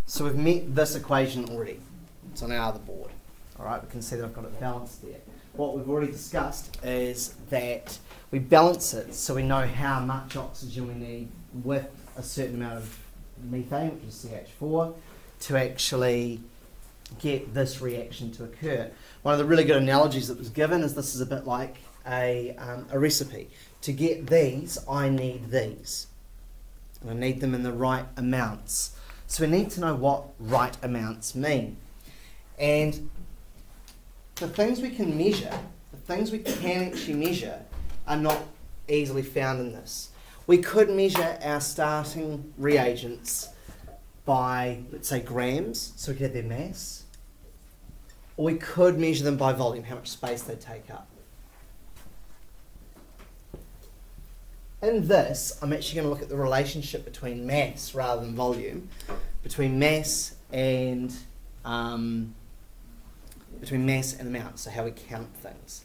So we've met this equation already. It's on our other board. All right, we can see that I've got it balanced there. What we've already discussed is that we balance it so we know how much oxygen we need with a certain amount of methane, which is CH4, to actually get this reaction to occur. One of the really good analogies that was given is this is a bit like a recipe. To get these, I need these. And I need them in the right amounts. So we need to know what right amounts mean. And the things we can measure, the things we can actually measure, are not easily found in this. We could measure our starting reagents by, let's say, grams, so we could have their mass. Or we could measure them by volume, how much space they take up. In this, I'm actually going to look at the relationship between mass rather than volume, between mass and amount, so how we count things.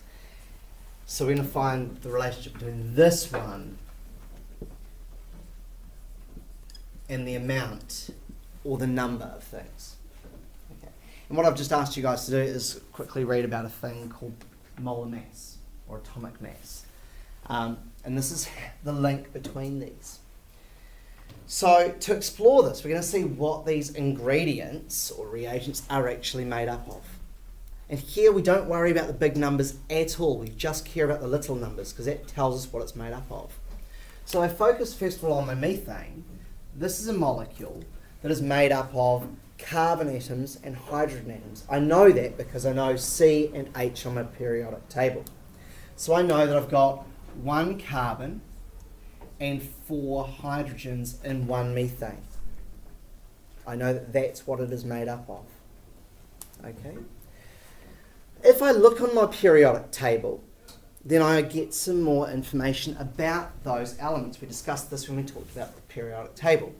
So we're going to find the relationship between this one and the amount or the number of things. Okay. And what I've just asked you guys to do is quickly read about a thing called molar mass or atomic mass. And this is the link between these. So to explore this, we're going to see what these ingredients or reagents are actually made up of. And here we don't worry about the big numbers at all. We just care about the little numbers because that tells us what it's made up of. So I focus first of all on my methane. This is a molecule that is made up of carbon atoms and hydrogen atoms. I know that because I know C and H on my periodic table. So I know that I've got 1 carbon and 4 hydrogens in 1 methane. I know that that's what it is made up of. Okay. If I look on my periodic table, then I get some more information about those elements. We discussed this when we talked about the periodic table.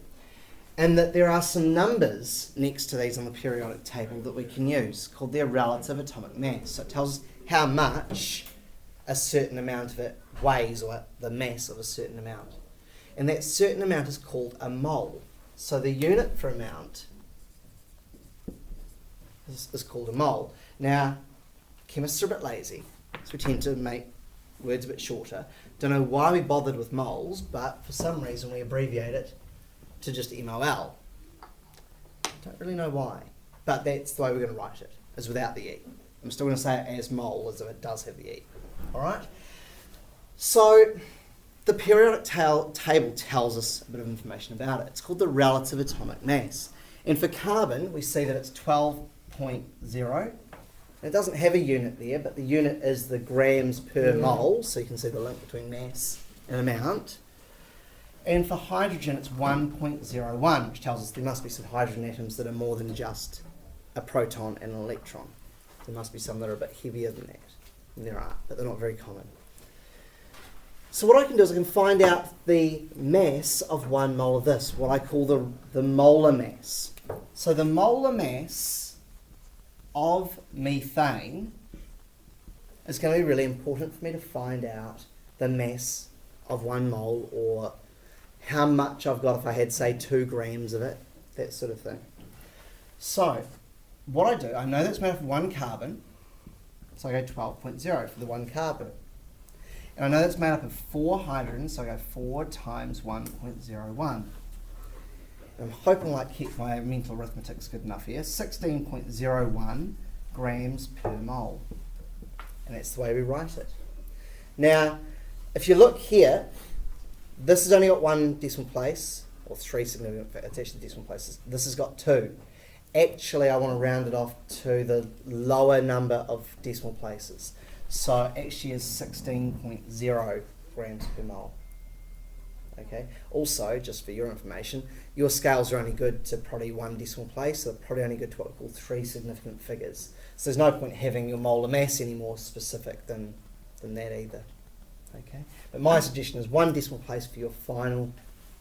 And that there are some numbers next to these on the periodic table that we can use called their relative atomic mass. So it tells us how much a certain amount of it weighs, or the mass of a certain amount. And that certain amount is called a mole. So the unit for amount is called a mole. Now, chemists are a bit lazy, so we tend to make words a bit shorter. Don't know why we bothered with moles, but for some reason we abbreviate it to just MOL. Don't really know why, but that's the way we're going to write it, is without the E. I'm still going to say it as mole as if it does have the E. Alright? So, the periodic table tells us a bit of information about it. It's called the relative atomic mass. And for carbon, we see that it's 12.0. It doesn't have a unit there, but the unit is the grams per mole, so you can see the link between mass and amount. And for hydrogen, it's 1.01, which tells us there must be some hydrogen atoms that are more than just a proton and an electron. There must be some that are a bit heavier than that. And there are, but they're not very common. So what I can do is I can find out the mass of 1 mole of this, what I call the molar mass. So the molar mass of methane is going to be really important for me to find out the mass of 1 mole, or how much I've got if I had, say, 2 grams of it, that sort of thing. So what I do, I know that's made up of 1 carbon, so I go 12.0 for the 1 carbon. And I know that's made up of 4 hydrogens, so I go 4 times 1.01. I'm hoping I keep my mental arithmetic's good enough here. 16.01 grams per mole. And that's the way we write it. Now, if you look here, this has only got 1 decimal place, or 3 significant, it's actually decimal places. This has got 2. Actually, I want to round it off to the lower number of decimal places. So actually is 16.0 grams per mole. Okay. Also, just for your information, your scales are only good to probably 1 decimal place, so they're probably only good to what we call 3 significant figures. So there's no point having your molar mass any more specific than that either. Okay. But my suggestion is 1 decimal place for your final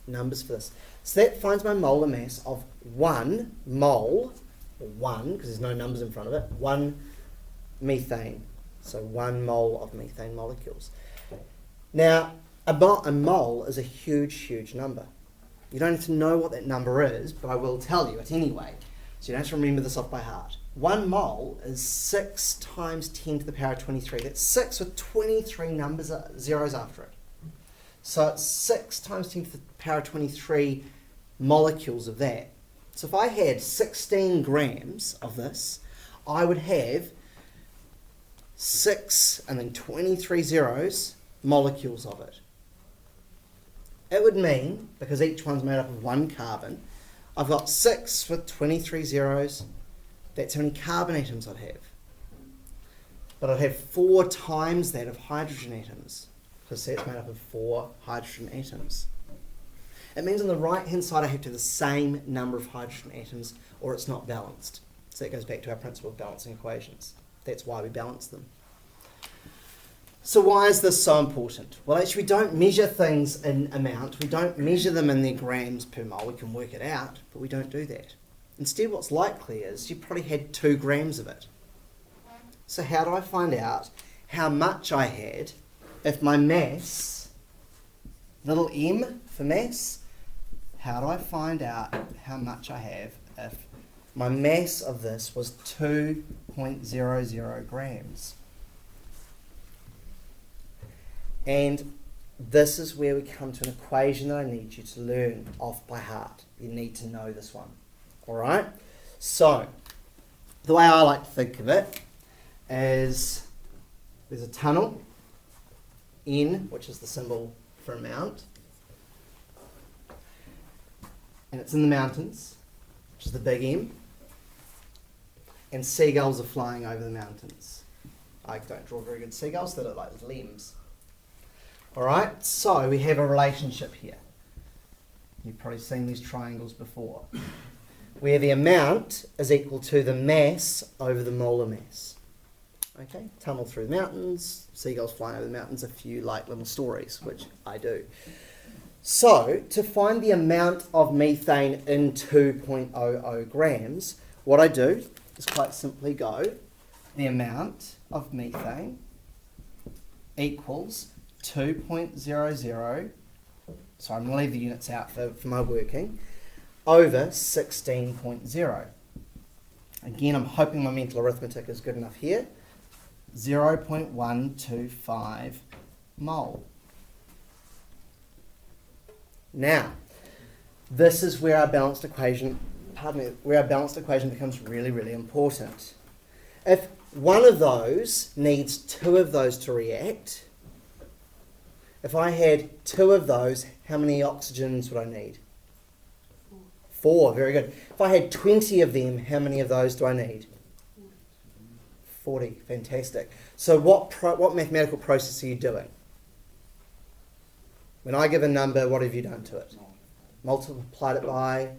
numbers for this. So that finds my molar mass of 1 mole, or 1, because there's no numbers in front of it, 1 methane. So 1 mole of methane molecules. Now, a mole is a huge, huge number. You don't have to know what that number is, but I will tell you it anyway. So you don't have to remember this off by heart. 1 mole is 6 times 10 to the power of 23. That's 6 with 23 zeros after it. So it's 6 times 10 to the power of 23 molecules of that. So if I had 16 grams of this, I would have 6 and then 23 zeros molecules of it. It would mean, because each one's made up of 1 carbon, I've got 6 with 23 zeros. That's how many carbon atoms I'd have. But I'd have 4 times that of hydrogen atoms, because that's made up of 4 hydrogen atoms. It means on the right-hand side I have to have the same number of hydrogen atoms, or it's not balanced. So that goes back to our principle of balancing equations. That's why we balance them. So why is this so important? Well, actually we don't measure things in amount. We don't measure them in their grams per mole. We can work it out, but we don't do that. Instead, what's likely is you probably had 2 grams of it. So how do I find out how much I had if my mass, little m for mass, how do I find out how much I have if my mass of this was 2.00 grams? And this is where we come to an equation that I need you to learn off by heart. You need to know this one. Alright? So, the way I like to think of it is there's a tunnel, N, which is the symbol for amount, and it's in the mountains, which is the big M, and seagulls are flying over the mountains. I don't draw very good seagulls, they look like little M's. Alright, so we have a relationship here. You've probably seen these triangles before, where the amount is equal to the mass over the molar mass. Okay, tunnel through the mountains, seagulls flying over the mountains, a few like little stories, which I do. So, to find the amount of methane in 2.00 grams, what I do is quite simply go, the amount of methane equals 2.00, so I'm going to leave the units out for my working, over 16.0. Again, I'm hoping my mental arithmetic is good enough here. 0.125 mole. Now, this is where our balanced equation, becomes really, really important. If one of those needs 2 of those to react, if I had 2 of those, how many oxygens would I need? 4, very good. If I had 20 of them, how many of those do I need? 40, fantastic. So what mathematical process are you doing? When I give a number, what have you done to it? Multiplied it by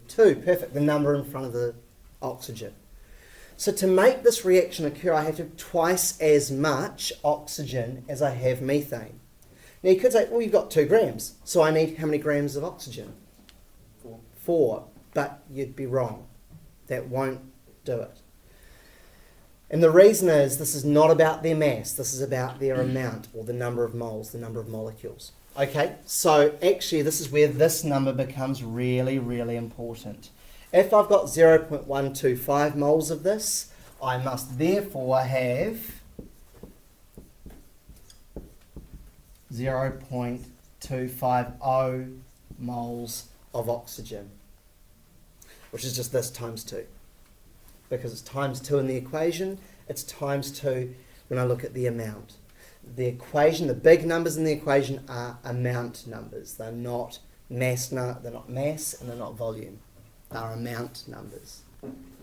2, perfect, the number in front of the oxygen. So to make this reaction occur, I have to have twice as much oxygen as I have methane. Now you could say, well, you've got 2 grams, so I need how many grams of oxygen? 4, but you'd be wrong. That won't do it. And the reason is this is not about their mass, this is about their amount, or the number of moles, the number of molecules. Okay, so actually this is where this number becomes really, really important. If I've got 0.125 moles of this, I must therefore have 0.250 moles of oxygen, which is just this times 2. Because it's times 2 in the equation, it's times 2 when I look at the amount. The equation, the big numbers in the equation are amount numbers. They're not mass, and they're not volume. They're amount numbers.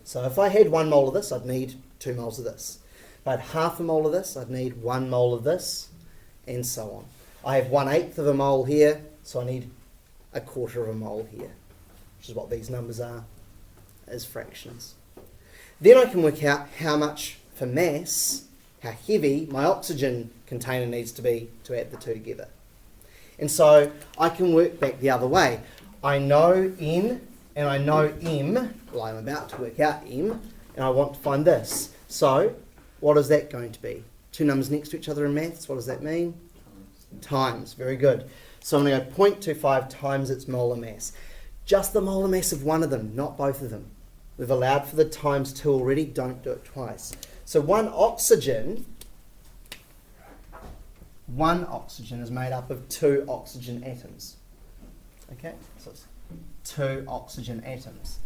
So if I had 1 mole of this, I'd need 2 moles of this. If I had half a mole of this, I'd need 1 mole of this, and so on. I have 1/8 of a mole here, so I need 1/4 of a mole here, which is what these numbers are as fractions. Then I can work out how much for mass, how heavy my oxygen container needs to be to add the 2 together. And so I can work back the other way. I know N and I know M, well I'm about to work out M, and I want to find this. So what is that going to be? 2 numbers next to each other in maths, what does that mean? Times, very good. So I'm going to go 0.25 times its molar mass. Just the molar mass of one of them, not both of them. We've allowed for the times 2 already, don't do it twice. So one oxygen is made up of 2 oxygen atoms. Okay, so it's 2 oxygen atoms.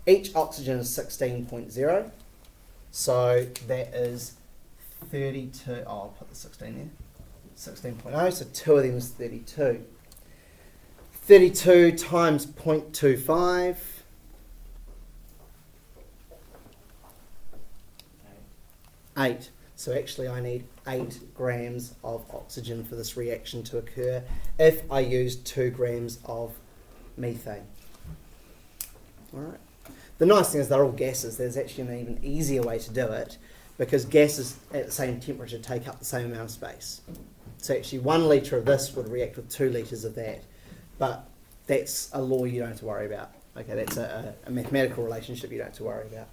Each oxygen is 16.0, so that is 32, I'll put the 16 there, 16.0, so 2 of them is 32. 32 times 0.25, 8. So actually I need 8 grams of oxygen for this reaction to occur if I use 2 grams of methane. All right. The nice thing is they're all gases. There's actually an even easier way to do it because gases at the same temperature take up the same amount of space. So actually 1 litre of this would react with 2 litres of that. But that's a law you don't have to worry about. Okay, that's a mathematical relationship you don't have to worry about.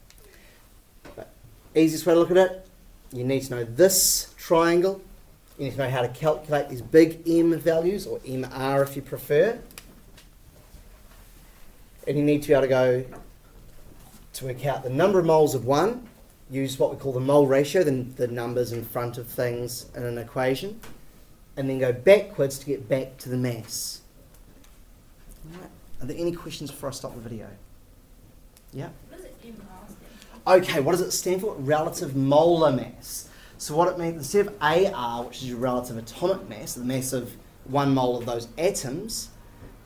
But easiest way to look at it, you need to know this triangle. You need to know how to calculate these big M values, or MR if you prefer. And you need to be able to go to work out the number of moles of one, use what we call the mole ratio, the numbers in front of things in an equation, and then go backwards to get back to the mass. All right. Are there any questions before I stop the video? Yeah? What does it MR stand for? Okay, what does it stand for? Relative molar mass. So what it means, instead of AR, which is your relative atomic mass, the mass of 1 mole of those atoms,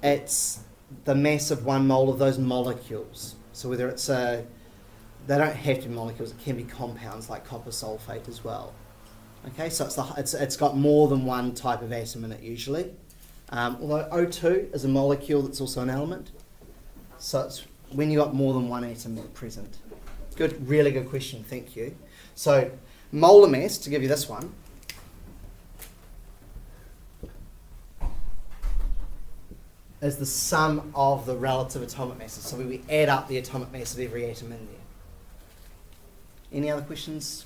it's the mass of 1 mole of those molecules. So whether it's they don't have to be molecules, it can be compounds like copper sulfate as well. Okay, so it's got more than one type of atom in it usually. Although O2 is a molecule that's also an element. So it's when you've got more than one atom present. Good, really good question, thank you. So molar mass, to give you this one, is the sum of the relative atomic masses. So we add up the atomic mass of every atom in there. Any other questions